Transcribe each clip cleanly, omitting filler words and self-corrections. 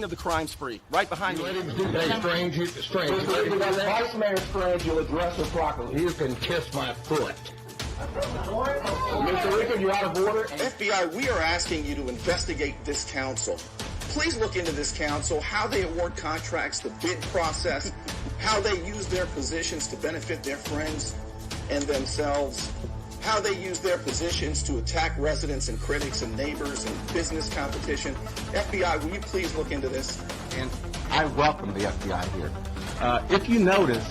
scene of the crime spree, right behind you. Let him do that, strange. Vice Mayor Strange, you'll address her properly. You can kiss my foot. Mr. Rickard, you're out of order. FBI, we are asking you to investigate this council. Please look into this council, how they award contracts, the bid process, how they use their positions to benefit their friends and themselves, how they use their positions to attack residents and critics and neighbors and business competition. FBI, will you please look into this? And I welcome the FBI here. If you notice,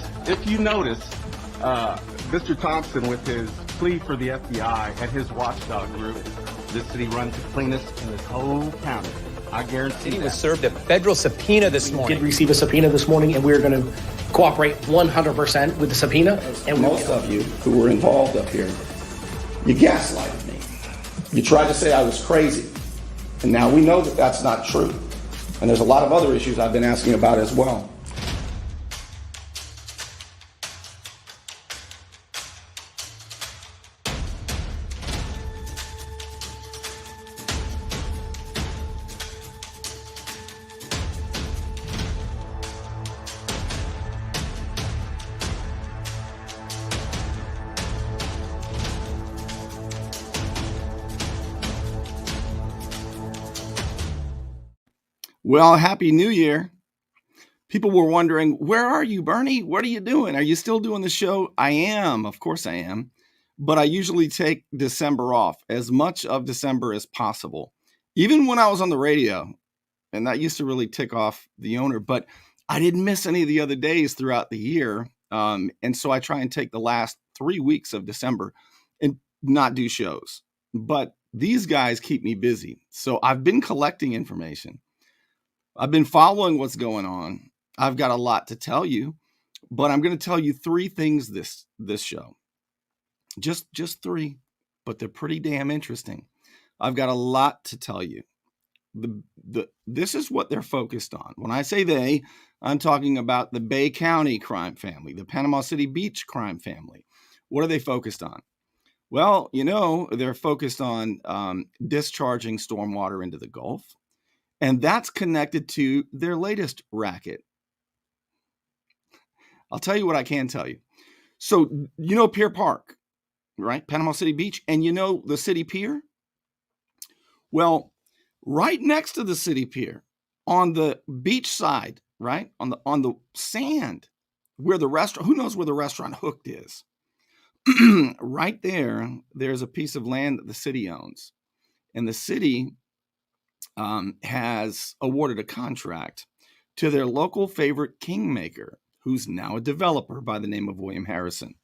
Mr. Thompson, with his plea for the FBI and his watchdog group, this city runs the cleanest in this whole county. I guarantee He that. was served a federal subpoena this morning. Did receive a subpoena this morning, and we're going to cooperate 100% with the subpoena. And Most of you who were involved up here, you gaslighted me. You tried to say I was crazy. And now we know that that's not true. And there's a lot of other issues I've been asking about as well. Well, Happy New Year. People were wondering, where are you, Bernie? What are you doing? Are you still doing the show? I am. Of course I am. But I usually take December off, as much of December as possible. Even when I was on the radio, and that used to really tick off the owner, but I didn't miss any of the other days throughout the year. And so I try and take the last 3 weeks of December and not do shows. But these guys keep me busy. So I've been collecting information. I've been following what's going on. I've got a lot to tell you, but I'm going to tell you 3 things this show. Just 3, but they're pretty damn interesting. I've got a lot to tell you. This is what they're focused on. When I say they, I'm talking about the Bay County crime family, the Panama City Beach crime family. What are they focused on? Well, they're focused on discharging stormwater into the Gulf. And that's connected to their latest racket. I'll tell you what I can tell you. So, Pier Park, right? Panama City Beach. And the city pier? Well, right next to the city pier, on the beach side, right? On the sand, where the restaurant, who knows where the restaurant Hooked is? Right there's a piece of land that the city owns. And the city has awarded a contract to their local favorite kingmaker, who's now a developer by the name of William Harrison.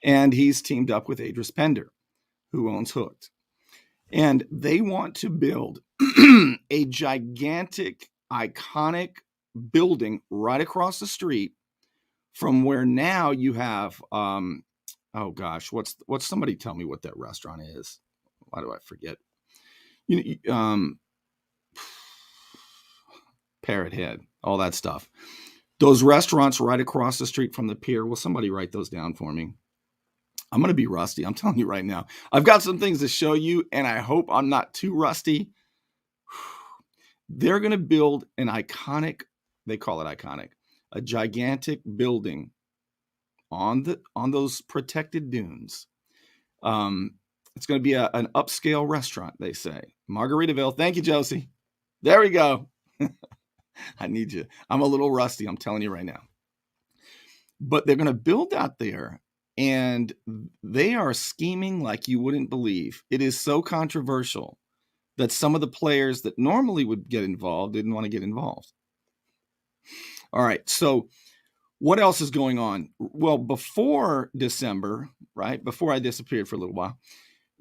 And he's teamed up with Adris Pender, who owns Hooked. And they want to build a gigantic, iconic building right across the street from where now you have, what's somebody tell me what that restaurant is? Why do I forget? Parrot Head, all that stuff. Those restaurants right across the street from the pier. Will somebody write those down for me? I'm going to be rusty. I'm telling you right now. I've got some things to show you, and I hope I'm not too rusty. They're going to build an iconic, they call it iconic, a gigantic building on those protected dunes. It's going to be an upscale restaurant, they say. Margaritaville. Thank you, Josie. There we go. I need you. I'm a little rusty. I'm telling you right now. But they're going to build out there, and they are scheming like you wouldn't believe. It is so controversial that some of the players that normally would get involved didn't want to get involved. All right. So what else is going on? Well, before December, right? Before I disappeared for a little while,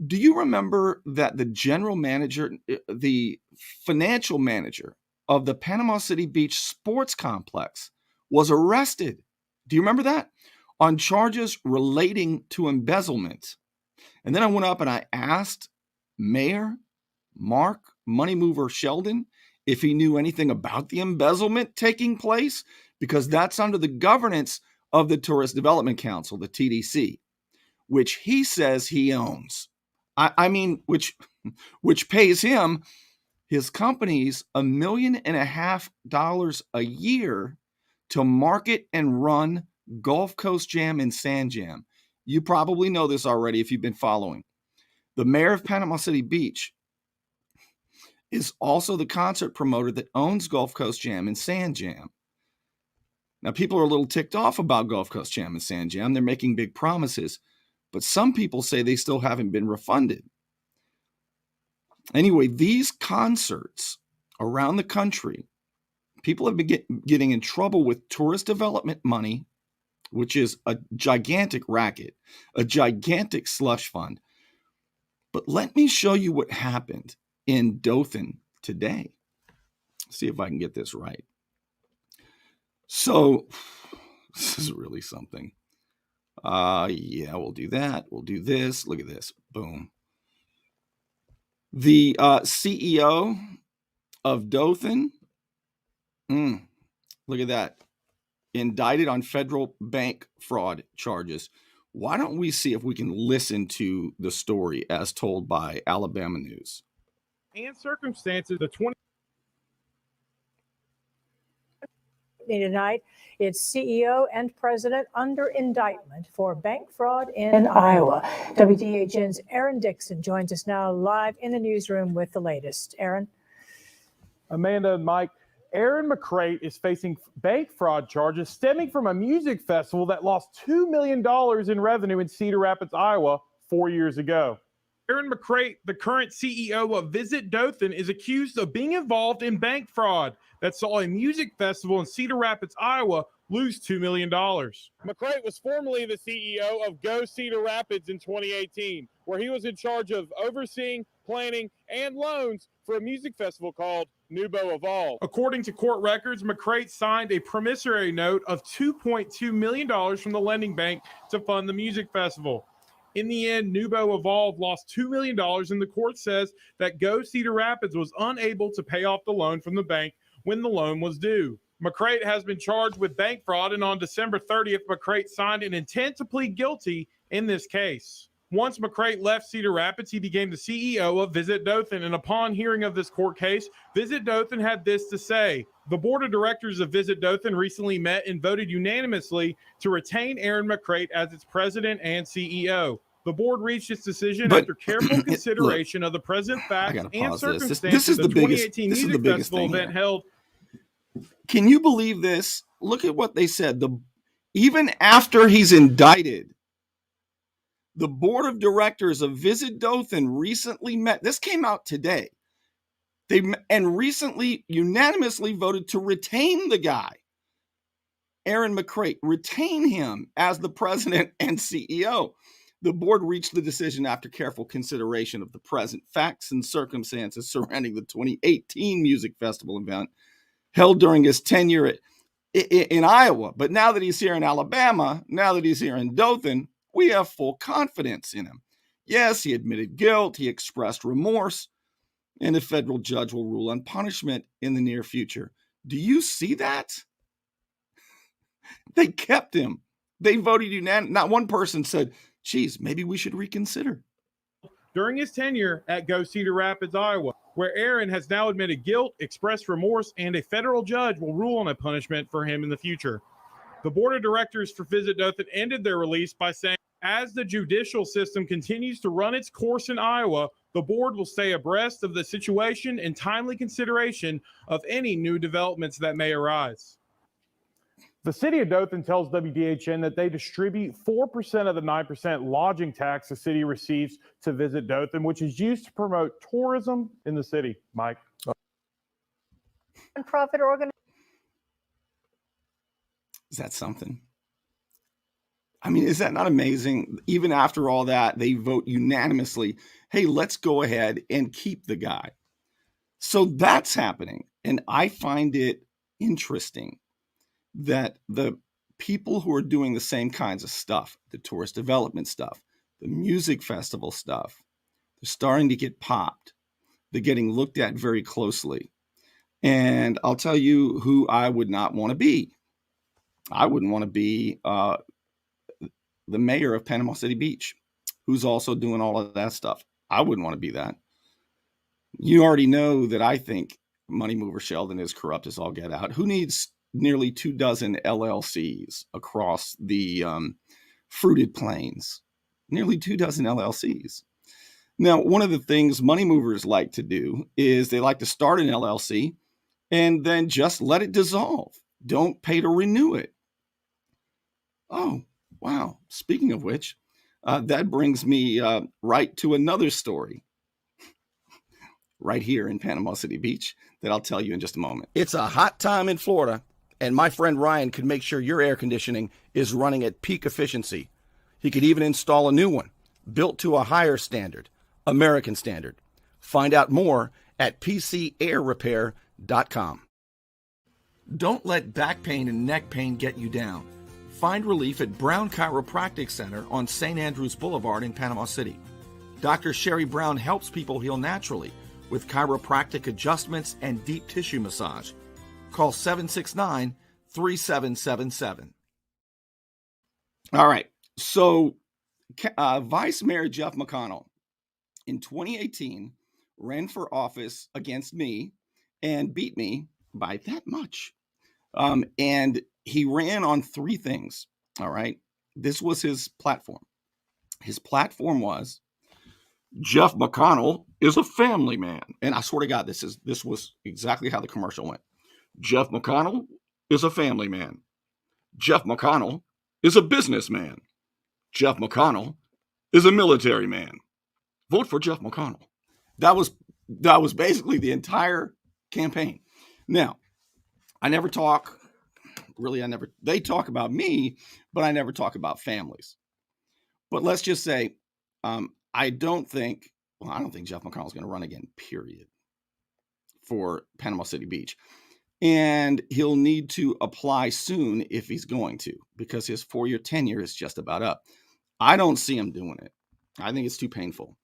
do you remember that the general manager, the financial manager of the Panama City Beach sports complex was arrested? Do you remember that? On charges relating to embezzlement. And then I went up and I asked Mayor Mark Money Mover Sheldon if he knew anything about the embezzlement taking place, because that's under the governance of the Tourist Development Council, the TDC, which he says he owns. I mean, which pays him his company's $1.5 million a year to market and run Gulf Coast Jam and Sand Jam. You probably know this already if you've been following. The mayor of Panama City Beach is also the concert promoter that owns Gulf Coast Jam and Sand Jam. Now, people are a little ticked off about Gulf Coast Jam and Sand Jam. They're making big promises, but some people say they still haven't been refunded. Anyway, these concerts around the country, people have been getting in trouble with tourist development money, which is a gigantic racket, a gigantic slush fund. But let me show you what happened in Dothan today. See if I can get this right. So this is really something. Yeah, we'll do that. We'll do this. Look at this. Boom. The CEO of Dothan, look at that, indicted on federal bank fraud charges. Why don't we see if we can listen to the story as told by Alabama News? And circumstances, the 20 tonight, its CEO and president under indictment for bank fraud in Iowa. WDHN's Aaron Dixon joins us now live in the newsroom with the latest. Aaron. Amanda and Mike, Aaron McCrate is facing bank fraud charges stemming from a music festival that lost $2 million in revenue in Cedar Rapids, Iowa, 4 years ago. Aaron McCrate, the current CEO of Visit Dothan, is accused of being involved in bank fraud that saw a music festival in Cedar Rapids, Iowa, lose $2 million. McCrate was formerly the CEO of Go Cedar Rapids in 2018, where he was in charge of overseeing, planning, and loans for a music festival called Nubo Evolve. According to court records, McCrate signed a promissory note of $2.2 million from the lending bank to fund the music festival. In the end, Nubo Evolve lost $2 million, and the court says that Go Cedar Rapids was unable to pay off the loan from the bank when the loan was due. McCrate has been charged with bank fraud, and on December 30th, McCrate signed an intent to plead guilty in this case. Once McCrate left Cedar Rapids, he became the CEO of Visit Dothan, and upon hearing of this court case, Visit Dothan had this to say. The board of directors of Visit Dothan recently met and voted unanimously to retain Aaron McCrate as its president and CEO. The board reached its decision after careful consideration of the present facts and circumstances this is of the the biggest, 2018 this is music the biggest festival thing event here. held. Can you believe this? Look at what they said. Even after he's indicted, the board of directors of Visit Dothan recently met. This came out today. And recently unanimously voted to retain the guy, Aaron McCrate, retain him as the president and CEO. The board reached the decision after careful consideration of the present facts and circumstances surrounding the 2018 music festival event held during his tenure in Iowa. But now that he's here in Alabama, now that he's here in Dothan, we have full confidence in him. Yes, he admitted guilt, he expressed remorse, and a federal judge will rule on punishment in the near future. Do you see that? They kept him. They voted unanimously. Not one person said, geez, maybe we should reconsider. During his tenure at Go Cedar Rapids, Iowa, where Aaron has now admitted guilt, expressed remorse, and a federal judge will rule on a punishment for him in the future. The board of directors for Visit Dothan ended their release by saying, as the judicial system continues to run its course in Iowa, the board will stay abreast of the situation and timely consideration of any new developments that may arise. The city of Dothan tells WDHN that they distribute 4% of the 9% lodging tax the city receives to Visit Dothan, which is used to promote tourism in the city. Mike. Nonprofit organization. Is that something? I mean, is that not amazing? Even after all that, they vote unanimously, hey, let's go ahead and keep the guy. So that's happening. And I find it interesting that the people who are doing the same kinds of stuff, the tourist development stuff, the music festival stuff, they're starting to get popped. They're getting looked at very closely. And I'll tell you who I would not want to be. I wouldn't want to be the mayor of Panama City Beach, who's also doing all of that stuff. I wouldn't want to be that. You already know that I think money mover Sheldon is corrupt as all get out. Who needs nearly 24 LLCs across the fruited plains? Nearly 24 LLCs. Now, one of the things money movers like to do is they like to start an LLC and then just let it dissolve. Don't pay to renew it. Oh, wow. Speaking of which, that brings me right to another story right here in Panama City Beach that I'll tell you in just a moment. It's a hot time in Florida, and my friend Ryan could make sure your air conditioning is running at peak efficiency. He could even install a new one, built to a higher standard, American standard. Find out more at PCAirrepair.com. Don't let back pain and neck pain get you down. Find relief at Brown Chiropractic Center on St. Andrews Boulevard in Panama City. Dr. Sherry Brown helps people heal naturally with chiropractic adjustments and deep tissue massage. Call 769-3777. All right. So Vice Mayor Geoff McConnell in 2018 ran for office against me and beat me by that much. And he ran on three things. All right. This was his platform. His platform was Geoff McConnell is a family man. And I swear to God, this was exactly how the commercial went. Geoff McConnell is a family man. Geoff McConnell is a businessman. Geoff McConnell is a military man. Vote for Geoff McConnell. That was basically the entire campaign. Now, they talk about me, but I never talk about families. But let's just say, I don't think Geoff McConnell is going to run again, period, for Panama City Beach. And he'll need to apply soon if he's going to, because his 4-year tenure is just about up. I don't see him doing it. I think it's too painful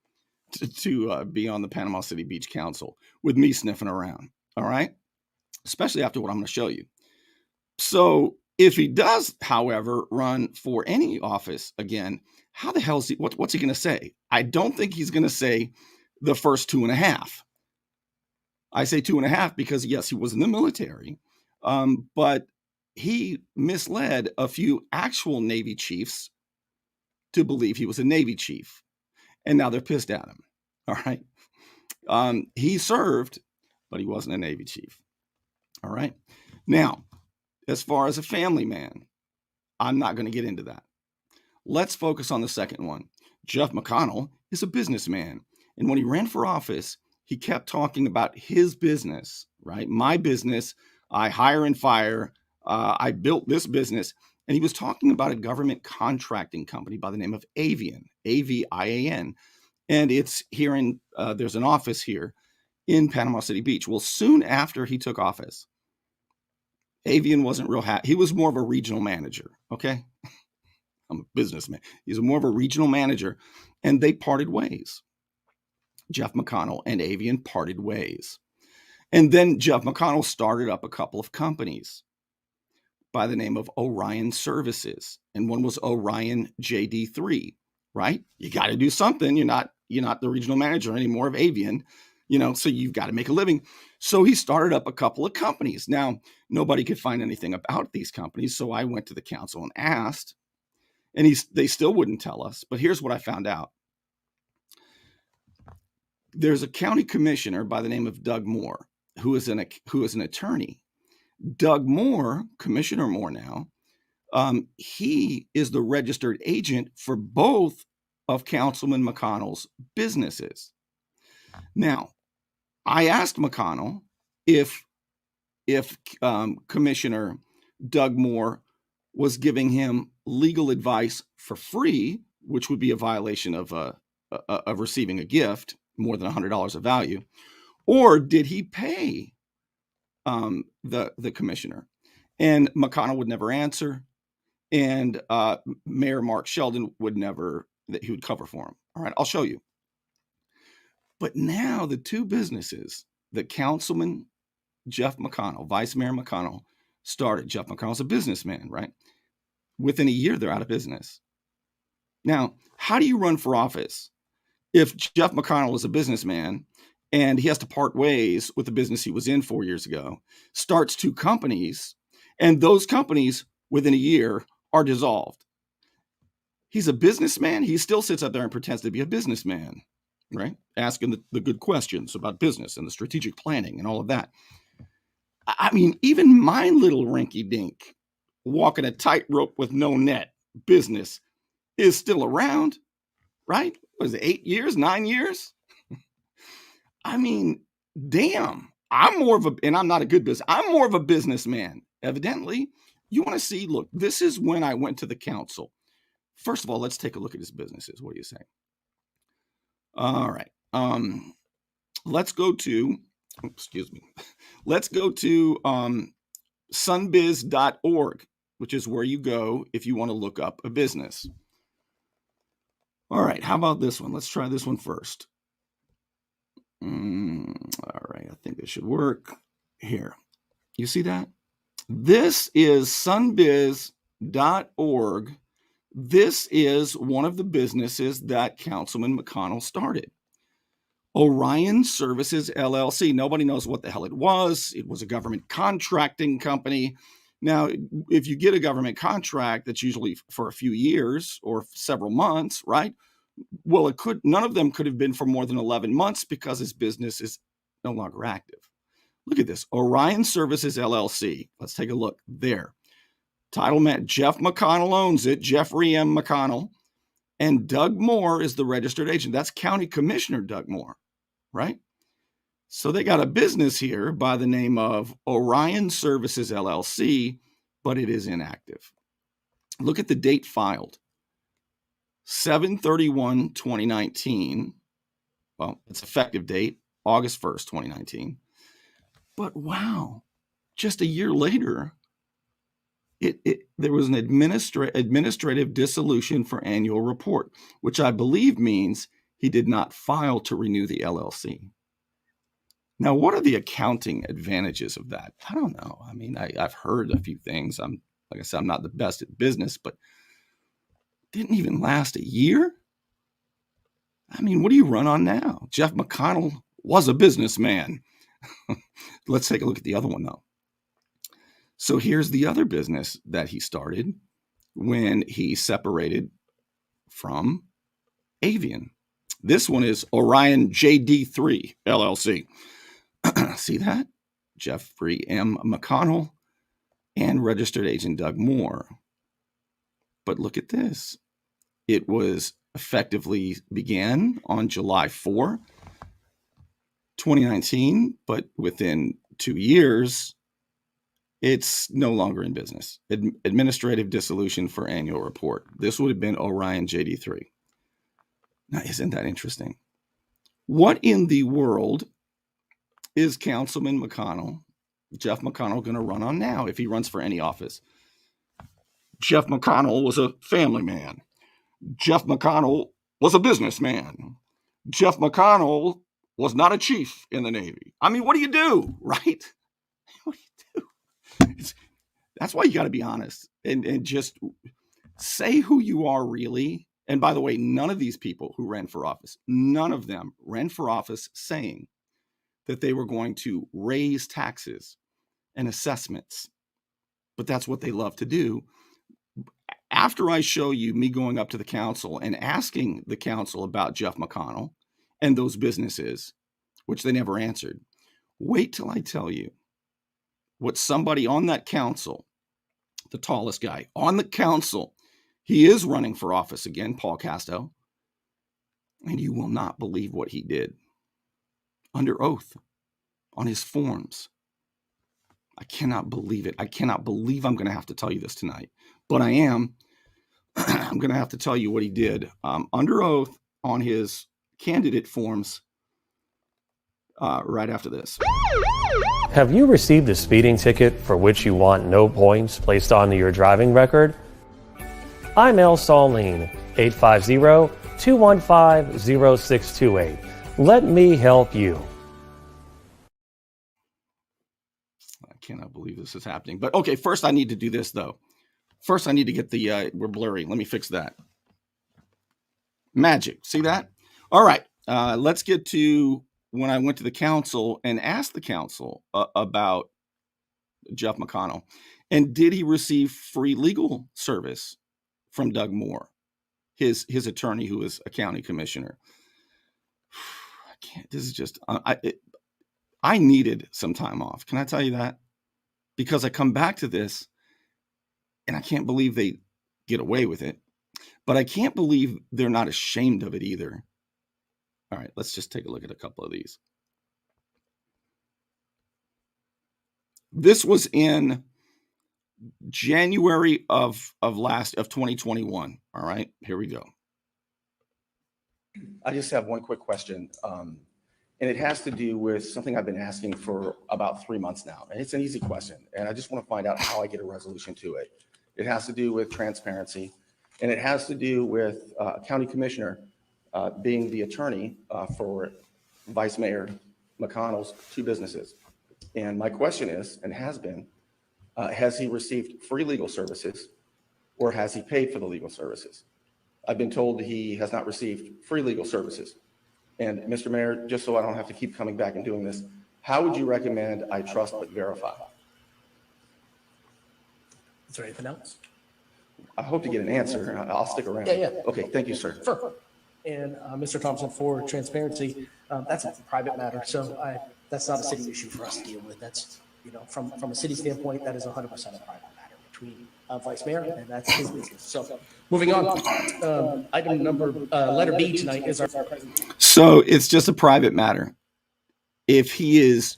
to be on the Panama City Beach Council with me sniffing around. All right. Especially after what I'm going to show you. So if he does, however, run for any office again, how the hell is he, what's he going to say? I don't think he's going to say the first 2.5. I say 2.5 because, yes, he was in the military, but he misled a few actual Navy chiefs to believe he was a Navy chief. And now they're pissed at him. All right. He served, but he wasn't a Navy chief. All right. Now, as far as a family man, I'm not going to get into that. Let's focus on the second one. Geoff McConnell is a businessman. And when he ran for office, he kept talking about his business, right? My business. I hire and fire. I built this business. And he was talking about a government contracting company by the name of Avian, Avian. And it's here there's an office here in Panama City Beach. Well, soon after he took office, Avian wasn't real happy. He was more of a regional manager. Okay. I'm a businessman. He's more of a regional manager, and they parted ways. Geoff McConnell and Avian parted ways. And then Geoff McConnell started up a couple of companies by the name of Orion Services. And one was Orion JD3, right? You got to do something. You're not the regional manager anymore of Avian, so you've got to make a living. So he started up a couple of companies. Now, nobody could find anything about these companies. So I went to the council and asked, and they still wouldn't tell us. But here's what I found out. There's a county commissioner by the name of Doug Moore, who is an attorney. Doug Moore, Commissioner Moore now, he is the registered agent for both of Councilman McConnell's businesses. Now, I asked McConnell if Commissioner Doug Moore was giving him legal advice for free, which would be a violation of receiving a gift more than $100 of value, or did he pay the commissioner? And McConnell would never answer, and Mayor Mark Sheldon would cover for him. All right, I'll show you. But now the two businesses that Councilman Geoff McConnell, Vice Mayor McConnell, started. Geoff McConnell's a businessman, right? Within a year, they're out of business. Now, how do you run for office if Geoff McConnell is a businessman and he has to part ways with the business he was in 4 years ago, starts 2 companies, and those companies within a year are dissolved. He's a businessman. He still sits up there and pretends to be a businessman, right? Asking the good questions about business and the strategic planning and all of that. I mean, even my little rinky-dink, walking a tightrope with no net business is still around, right? Was it 8 years, 9 years? I mean, damn, and I'm not a good business. I'm more of a businessman, evidently. You want to see, look, this is when I went to the council. First of all, let's take a look at his businesses. What do you say? All right. Let's go to, let's go to sunbiz.org, which is where you go if you want to look up a business. All right. How about this one? Let's try this one first. All right. I think this should work. Here. You see that? This is sunbiz.org. This is one of the businesses that Councilman McConnell started. Orion Services, LLC. Nobody knows what the hell it was. It was a government contracting company. Now, if you get a government contract, that's usually for a few years or several months, right? Well, none of them could have been for more than 11 months because his business is no longer active. Look at this, Orion Services, LLC. Let's take a look there. Title man, Geoff McConnell owns it, Jeffrey M. McConnell, and Doug Moore is the registered agent. That's County Commissioner Doug Moore, right? So they got a business here by the name of Orion Services, LLC, but it is inactive. Look at the date filed. 7/31/2019. Well, it's effective date, August 1st, 2019. But wow, just a year later, there was an administrative dissolution for annual report, which I believe means he did not file to renew the LLC. Now, what are the accounting advantages of that? I don't know. I mean, I've heard a few things. Like I said, I'm not the best at business, but didn't even last a year. I mean, what do you run on now? Geoff McConnell was a businessman. Let's take a look at the other one, though. So here's the other business that he started when he separated from Avian. This one is Orion JD3 LLC. See that? Jeffrey M. McConnell and registered agent Doug Moore. But look at this. It was effectively began on July 4, 2019, but within 2 years, it's no longer in business. Administrative dissolution for annual report. This would have been Orion JD3. Now, isn't that interesting? What in the world is Councilman McConnell, Geoff McConnell, going to run on now if he runs for any office? Geoff McConnell was a family man. Geoff McConnell was a businessman. Geoff McConnell was not a chief in the Navy. I mean, what do you do, right? What do you do? That's why you got to be honest and just say who you are really. And by the way, none of these people who ran for office, none of them ran for office saying that they were going to raise taxes and assessments. But that's what they love to do. After I show you me going up to the council and asking the council about Geoff McConnell and those businesses, which they never answered, wait till I tell you what somebody on that council, the tallest guy on the council, he is running for office again, Paul Casto, and you will not believe what he did under oath on his forms. I cannot believe it. I cannot believe I'm going to have to tell you this tonight, but I am. I'm going to have to tell you what he did under oath on his candidate forms right after this. Have you received a speeding ticket for which you want no points placed onto your driving record? I'm El Saline, 850-215-0628. Let me help you. I cannot believe this is happening. But okay, first I need to do this, though. First I need to get the, we're blurry. Let me fix that. Magic. See that? All right. Let's get to when I went to the council and asked the council about Geoff McConnell, and did he receive free legal service from Doug Moore, his attorney, who is a county commissioner. I can't. This is just. I needed some time off. Can I tell you that? Because I come back to this, and I can't believe they get away with it. But I can't believe they're not ashamed of it either. All right, let's just take a look at a couple of these. This was in January of 2021. All right, here we go. I just have one quick question, and it has to do with something I've been asking for about 3 months now. And it's an easy question, and I just want to find out how I get a resolution to it. It has to do with transparency, and it has to do with a county commissioner being the attorney for Vice Mayor McConnell's two businesses. And my question is, and has been, has he received free legal services, or has he paid for the legal services? I've been told he has not received free legal services. And Mr. Mayor, just so I don't have to keep coming back and doing this, how would you recommend I trust but verify? Is there anything else? I hope to get an answer. I'll stick around. Yeah. Okay, thank you, sir. Sure. And Mr. Thompson, for transparency, that's a private matter. So that's not a city issue for us to deal with. That's, from a city standpoint, that is 100% a private matter between Vice Mayor, and that's his business. So moving on, item number, letter B tonight is our president. So it's just a private matter. If he is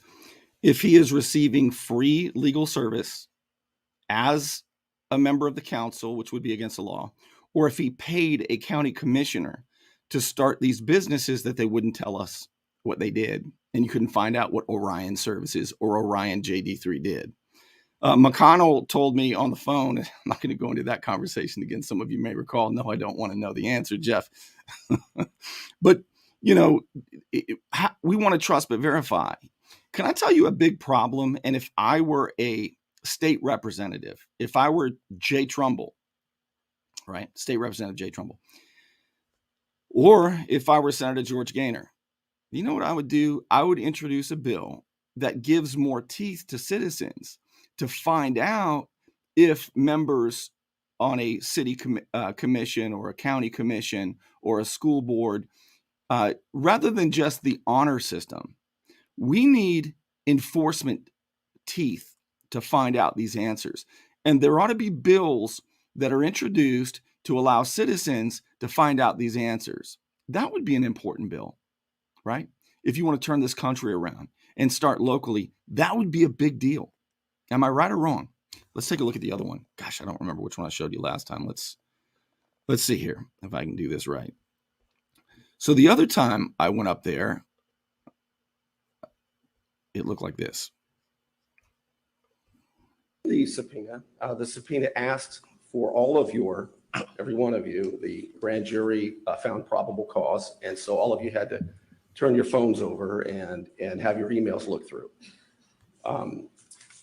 receiving free legal service as a member of the council, which would be against the law, or if he paid a county commissioner to start these businesses that they wouldn't tell us what they did, and you couldn't find out what Orion Services or Orion JD3 did. McConnell told me on the phone, I'm not going to go into that conversation again. Some of you may recall, no, I don't want to know the answer, Geoff. But, we want to trust but verify. Can I tell you a big problem? And if I were a state representative, if I were Jay Trumbull, right? State Representative Jay Trumbull, or if I were Senator George Gaynor, you know what I would do? I would introduce a bill that gives more teeth to citizens to find out if members on a city commission or a county commission or a school board, rather than just the honor system, we need enforcement teeth to find out these answers. And there ought to be bills that are introduced to allow citizens to find out these answers. That would be an important bill, right? If you want to turn this country around and start locally, that would be a big deal. Am I right or wrong? Let's take a look at the other one. Gosh, I don't remember which one I showed you last time. Let's see here if I can do this right. So the other time I went up there, it looked like this. The subpoena asked for all of your, every one of you, the grand jury found probable cause. And so all of you had to turn your phones over and have your emails looked through.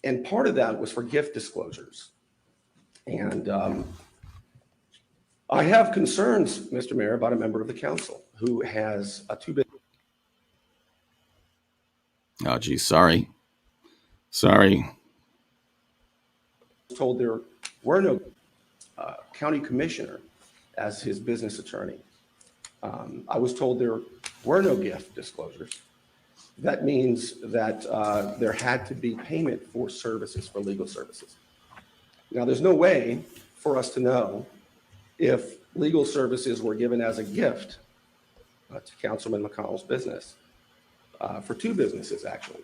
And part of that was for gift disclosures. And I have concerns, Mr. Mayor, about a member of the council who has a two-bit. Oh, geez, sorry. Told there were no county commissioner as his business attorney. I was told there were no gift disclosures. That means that there had to be payment for services, for legal services. Now, there's no way for us to know if legal services were given as a gift to Councilman McConnell's business, for two businesses, actually.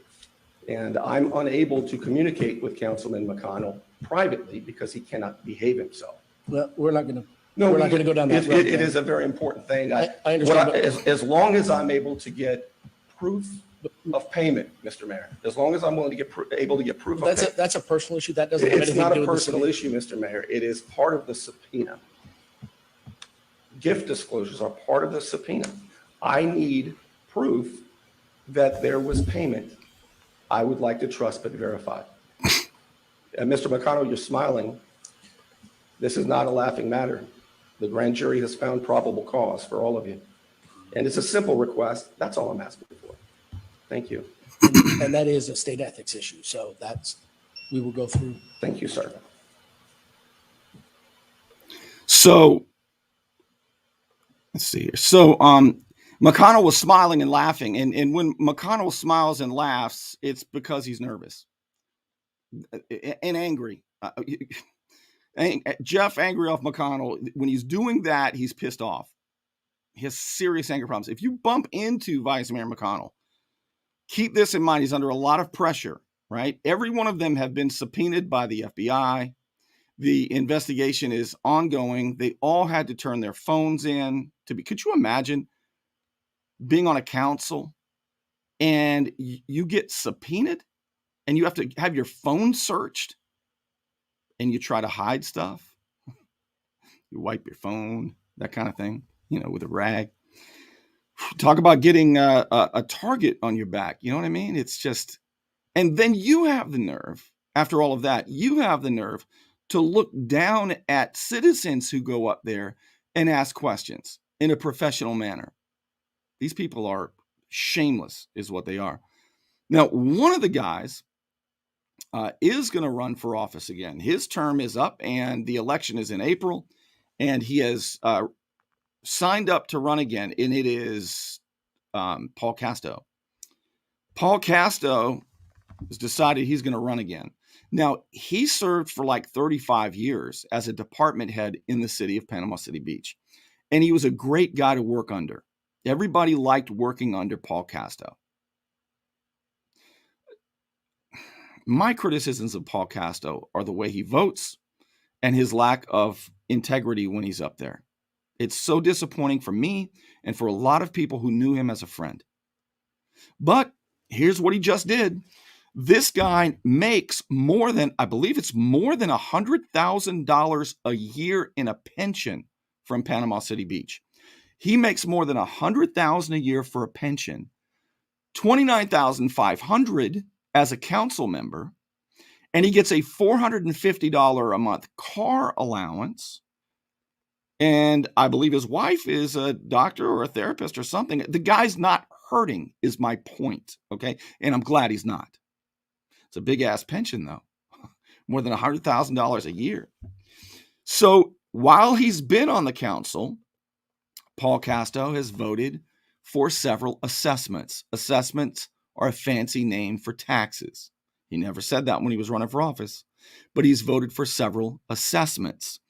And I'm unable to communicate with Councilman McConnell privately because he cannot behave himself. Well, we're not going to go down that road. It is a very important thing. I understand. As long as I'm able to get proof of payment, Mr. Mayor, as long as I'm willing to get able to get proof of payment. That's a personal issue. That doesn't have It's anything not to do a with personal issue, Mr. Mayor. It is part of the subpoena. Gift disclosures are part of the subpoena. I need proof that there was payment. I would like to trust but verify. And Mr. McConnell, you're smiling. This is not a laughing matter. The grand jury has found probable cause for all of you. And it's a simple request. That's all I'm asking for. Thank you. And that is a state ethics issue. So we will go through. Thank you, sir. So let's see here. So McConnell was smiling and laughing. And when McConnell smiles and laughs, it's because he's nervous and angry. Geoff angry off McConnell. When he's doing that, he's pissed off. He has serious anger problems. If you bump into Vice Mayor McConnell, keep this in mind. He's under a lot of pressure, right? Every one of them have been subpoenaed by the FBI. The investigation is ongoing. They all had to turn their phones in to be. Could you imagine being on a council and you get subpoenaed and you have to have your phone searched and you try to hide stuff? You wipe your phone, that kind of thing, with a rag. Talk about getting a target on your back. You know what I mean? It's just, and then you have the nerve, after all of that, you have the nerve to look down at citizens who go up there and ask questions in a professional manner. These people are shameless, is what they are. Now, one of the guys is going to run for office again. His term is up and the election is in April, and he has signed up to run again, and it is Paul Casto. Paul Casto has decided he's going to run again. Now, he served for like 35 years as a department head in the city of Panama City Beach, and he was a great guy to work under. Everybody liked working under Paul Casto. My criticisms of Paul Casto are the way he votes and his lack of integrity when he's up there. It's so disappointing for me and for a lot of people who knew him as a friend. But here's what he just did. This guy makes more than, I believe it's more than $100,000 a year in a pension from Panama City Beach. He makes more than $100,000 a year for a pension, $29,500 as a council member, and he gets a $450 a month car allowance. And I believe his wife is a doctor or a therapist or something. The guy's not hurting, is my point, okay? And I'm glad he's not. It's a big-ass pension, though. More than $100,000 a year. So while he's been on the council, Paul Casto has voted for several assessments. Assessments are a fancy name for taxes. He never said that when he was running for office, but he's voted for several assessments.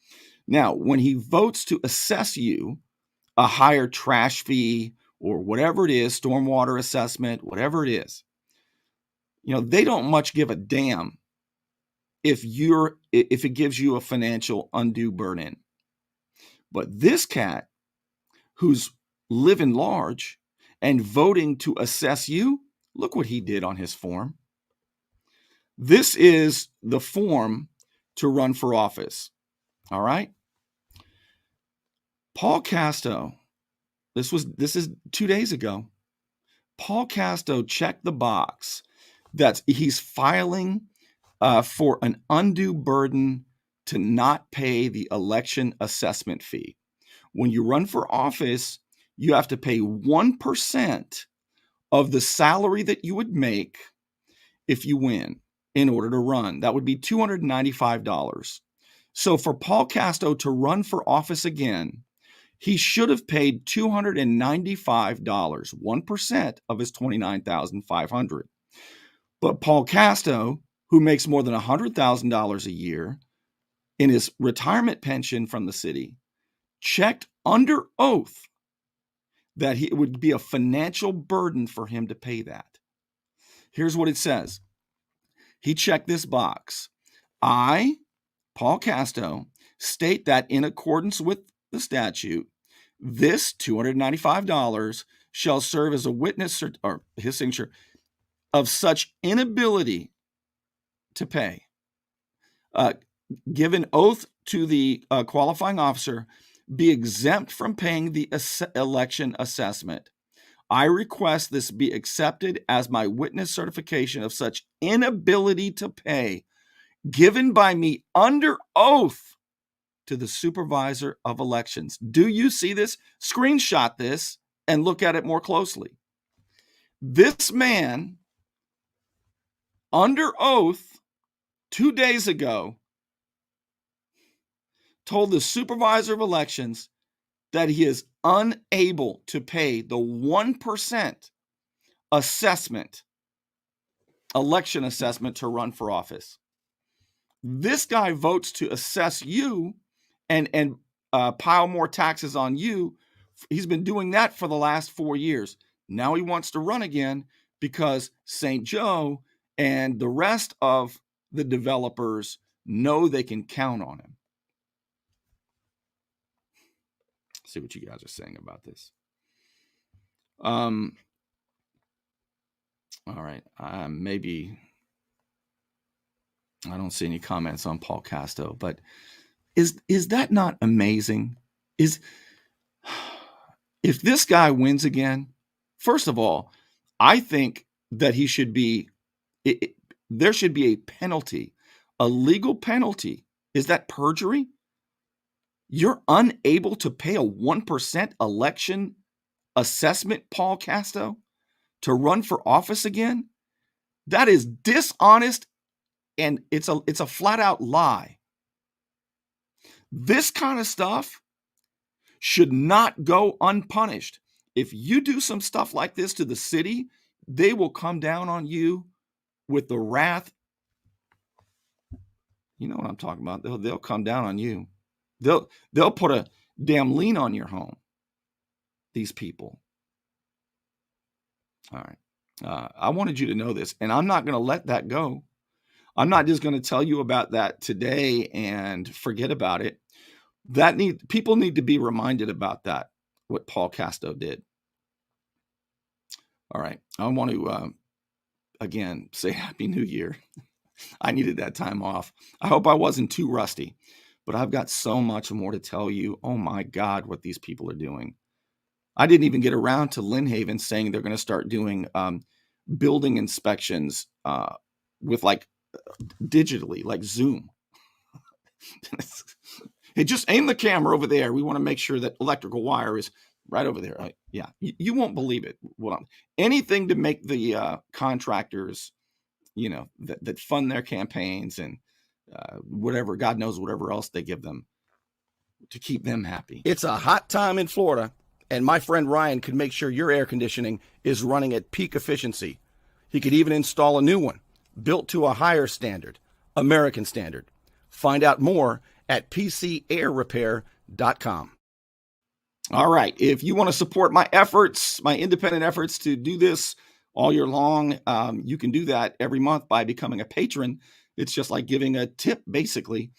Now, when he votes to assess you a higher trash fee or whatever it is, stormwater assessment, whatever it is, they don't much give a damn if it gives you a financial undue burden. But this cat who's living large and voting to assess you, look what he did on his form. This is the form to run for office. All right. Paul Casto, this is 2 days ago. Paul Casto checked the box that he's filing for an undue burden to not pay the election assessment fee. When you run for office, you have to pay 1% of the salary that you would make if you win in order to run. That would be $295. So for Paul Casto to run for office again, he should have paid $295, 1% of his $29,500. But Paul Casto, who makes more than $100,000 a year in his retirement pension from the city, checked under oath that it would be a financial burden for him to pay that. Here's what it says. He checked this box. I, Paul Casto, state that in accordance with the statute, this $295 shall serve as a witness or his signature of such inability to pay. Given oath to the qualifying officer, be exempt from paying the election assessment. I request this be accepted as my witness certification of such inability to pay, given by me under oath to the supervisor of elections. Do you see this? Screenshot this and look at it more closely. This man, under oath 2 days ago, told the supervisor of elections that he is unable to pay the 1% assessment, election assessment to run for office. This guy votes to assess you and pile more taxes on you. He's been doing that for the last 4 years. Now he wants to run again because St. Joe and the rest of the developers know they can count on him. See what you guys are saying about this. All right. Maybe I don't see any comments on Paul Casto, but is that not amazing? If this guy wins again, first of all, I think that he should be, there should be a penalty, a legal penalty. Is that perjury? You're unable to pay a 1% election assessment, Paul Casto, to run for office again? That is dishonest, and it's a flat out lie. This kind of stuff should not go unpunished. If you do some stuff like this to the city, they will come down on you with the wrath. You know what I'm talking about. They'll come down on you. They'll put a damn lien on your home. These people. All right. I wanted you to know this, and I'm not going to let that go. I'm not just going to tell you about that today and forget about it. People need to be reminded about that, what Paul Casto did. All right. I want to, again, say Happy New Year. I needed that time off. I hope I wasn't too rusty, but I've got so much more to tell you. Oh my God, what these people are doing. I didn't even get around to Lynn Haven saying they're going to start doing building inspections with like digitally, like Zoom. Hey, just aim the camera over there. We want to make sure that electrical wire is right over there. Yeah, you won't believe it. Anything to make the contractors, that fund their campaigns and whatever, God knows whatever else they give them to keep them happy. It's a hot time in Florida, and my friend Ryan could make sure your air conditioning is running at peak efficiency. He could even install a new one, built to a higher standard, American standard. Find out more at PCAirrepair.com. All right. If you want to support my efforts, my independent efforts to do this all year long, you can do that every month by becoming a patron. It's just like giving a tip, basically,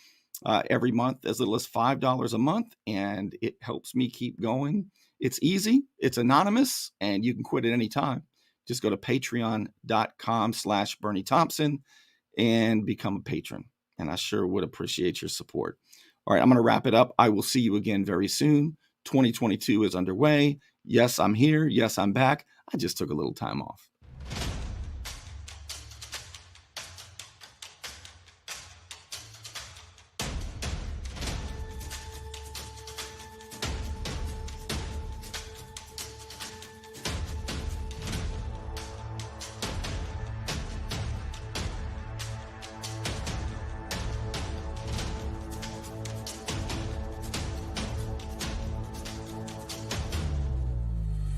every month, as little as $5 a month, and it helps me keep going. It's easy, it's anonymous, and you can quit at any time. Just go to patreon.com/Bernie Thompson and become a patron. And I sure would appreciate your support. All right, I'm going to wrap it up. I will see you again very soon. 2022 is underway. Yes, I'm here. Yes, I'm back. I just took a little time off.